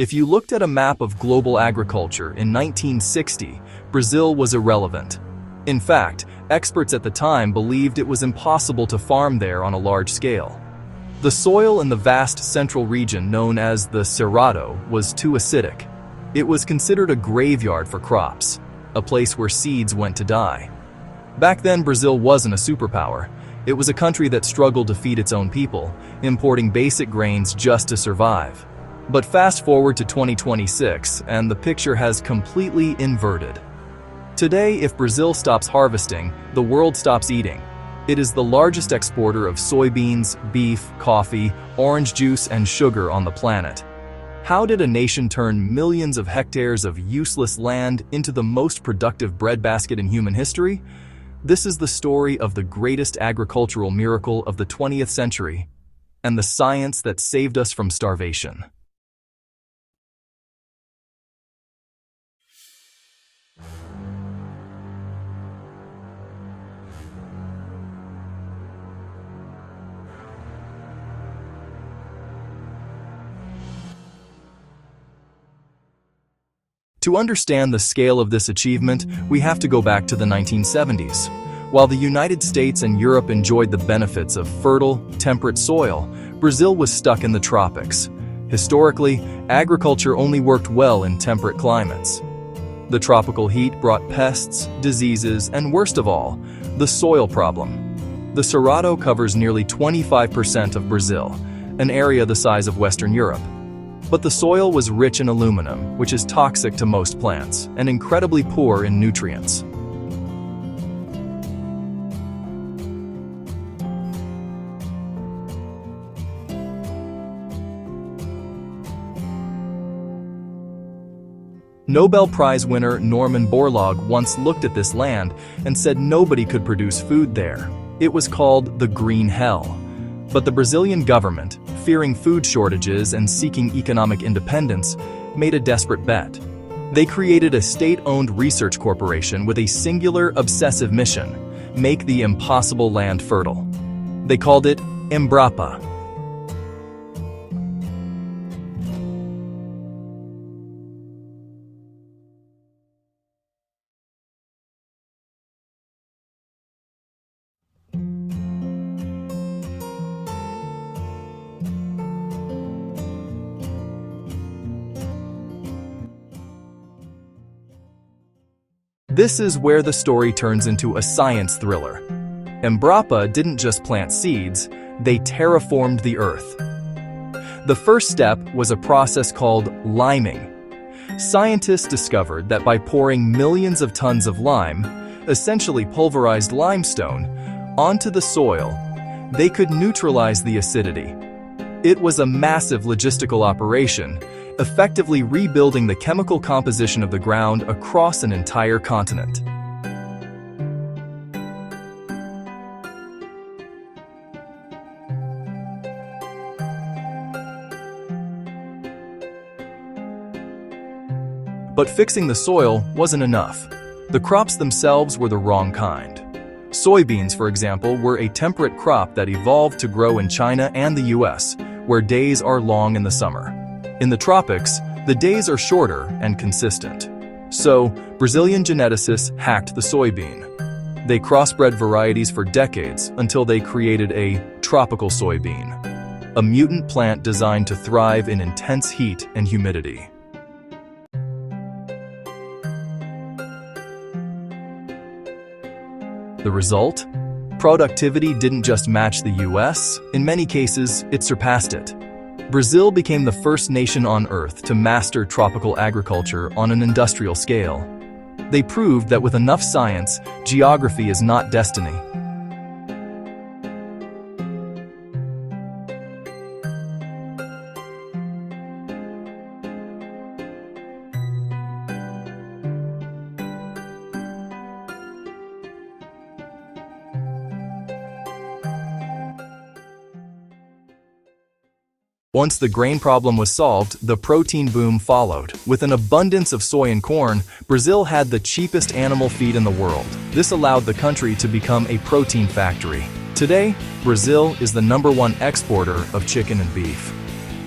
If you looked at a map of global agriculture in 1960, Brazil was irrelevant. In fact, experts at the time believed it was impossible to farm there on a large scale. The soil in the vast central region known as the Cerrado was too acidic. It was considered a graveyard for crops, a place where seeds went to die. Back then, Brazil wasn't a superpower. It was a country that struggled to feed its own people, importing basic grains just to survive. But fast forward to 2026, and the picture has completely inverted. Today, if Brazil stops harvesting, the world stops eating. It is the largest exporter of soybeans, beef, coffee, orange juice, and sugar on the planet. How did a nation turn millions of hectares of useless land into the most productive breadbasket in human history? This is the story of the greatest agricultural miracle of the 20th century, and the science that saved us from starvation. To understand the scale of this achievement, we have to go back to the 1970s. While the United States and Europe enjoyed the benefits of fertile, temperate soil, Brazil was stuck in the tropics. Historically, agriculture only worked well in temperate climates. The tropical heat brought pests, diseases, and worst of all, the soil problem. The Cerrado covers nearly 25% of Brazil, an area the size of Western Europe. But the soil was rich in aluminum, which is toxic to most plants, and incredibly poor in nutrients. Nobel Prize winner Norman Borlaug once looked at this land and said nobody could produce food there. It was called the Green Hell. But the Brazilian government, fearing food shortages and seeking economic independence, made a desperate bet. They created a state-owned research corporation with a singular, obsessive mission: make the impossible land fertile. They called it Embrapa. This is where the story turns into a science thriller. Embrapa didn't just plant seeds, they terraformed the earth. The first step was a process called liming. Scientists discovered that by pouring millions of tons of lime, essentially pulverized limestone, onto the soil, they could neutralize the acidity. It was a massive logistical operation, effectively rebuilding the chemical composition of the ground across an entire continent. But fixing the soil wasn't enough. The crops themselves were the wrong kind. Soybeans, for example, were a temperate crop that evolved to grow in China and the US, where days are long in the summer. In the tropics, the days are shorter and consistent. So, Brazilian geneticists hacked the soybean. They crossbred varieties for decades until they created a tropical soybean, a mutant plant designed to thrive in intense heat and humidity. The result? Productivity didn't just match the US, in many cases, it surpassed it. Brazil became the first nation on Earth to master tropical agriculture on an industrial scale. They proved that with enough science, geography is not destiny. Once the grain problem was solved, the protein boom followed. With an abundance of soy and corn, Brazil had the cheapest animal feed in the world. This allowed the country to become a protein factory. Today, Brazil is the #1 exporter of chicken and beef.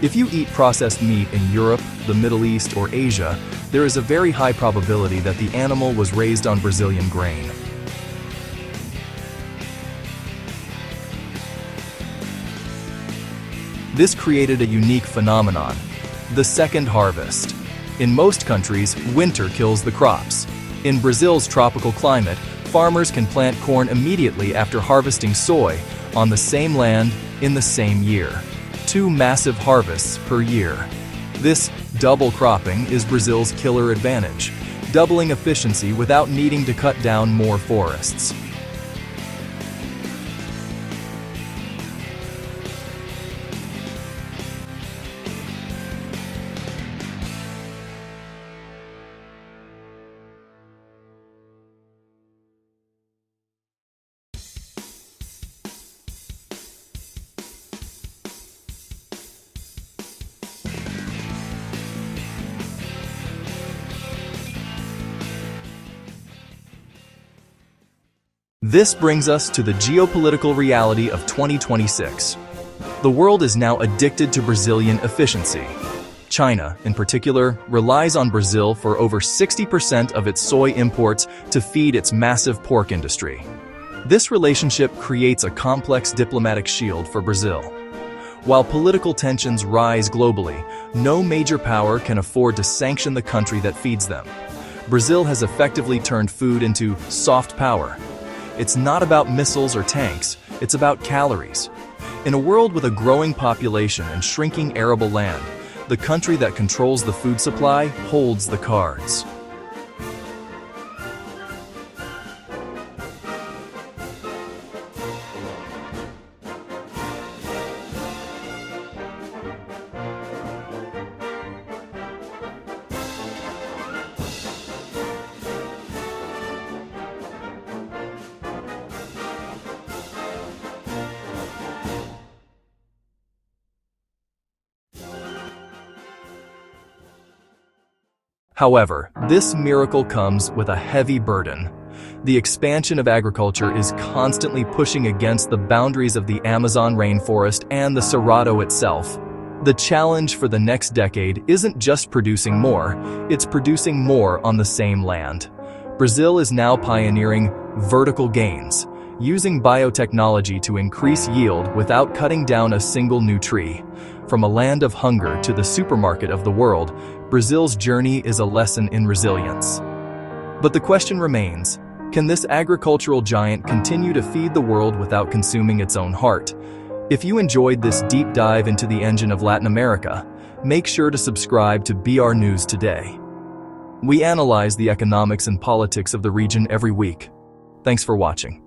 If you eat processed meat in Europe, the Middle East, or Asia, there is a very high probability that the animal was raised on Brazilian grain. This created a unique phenomenon, the second harvest. In most countries, winter kills the crops. In Brazil's tropical climate, farmers can plant corn immediately after harvesting soy on the same land in the same year. 2 massive harvests per year. This double cropping is Brazil's killer advantage, doubling efficiency without needing to cut down more forests. This brings us to the geopolitical reality of 2026. The world is now addicted to Brazilian efficiency. China, in particular, relies on Brazil for over 60% of its soy imports to feed its massive pork industry. This relationship creates a complex diplomatic shield for Brazil. While political tensions rise globally, no major power can afford to sanction the country that feeds them. Brazil has effectively turned food into soft power. It's not about missiles or tanks, it's about calories. In a world with a growing population and shrinking arable land, the country that controls the food supply holds the cards. However, this miracle comes with a heavy burden. The expansion of agriculture is constantly pushing against the boundaries of the Amazon rainforest and the Cerrado itself. The challenge for the next decade isn't just producing more, it's producing more on the same land. Brazil is now pioneering vertical gains, using biotechnology to increase yield without cutting down a single new tree. From a land of hunger to the supermarket of the world, Brazil's journey is a lesson in resilience. But the question remains, can this agricultural giant continue to feed the world without consuming its own heart? If you enjoyed this deep dive into the engine of Latin America, make sure to subscribe to BR News Today. We analyze the economics and politics of the region every week. Thanks for watching.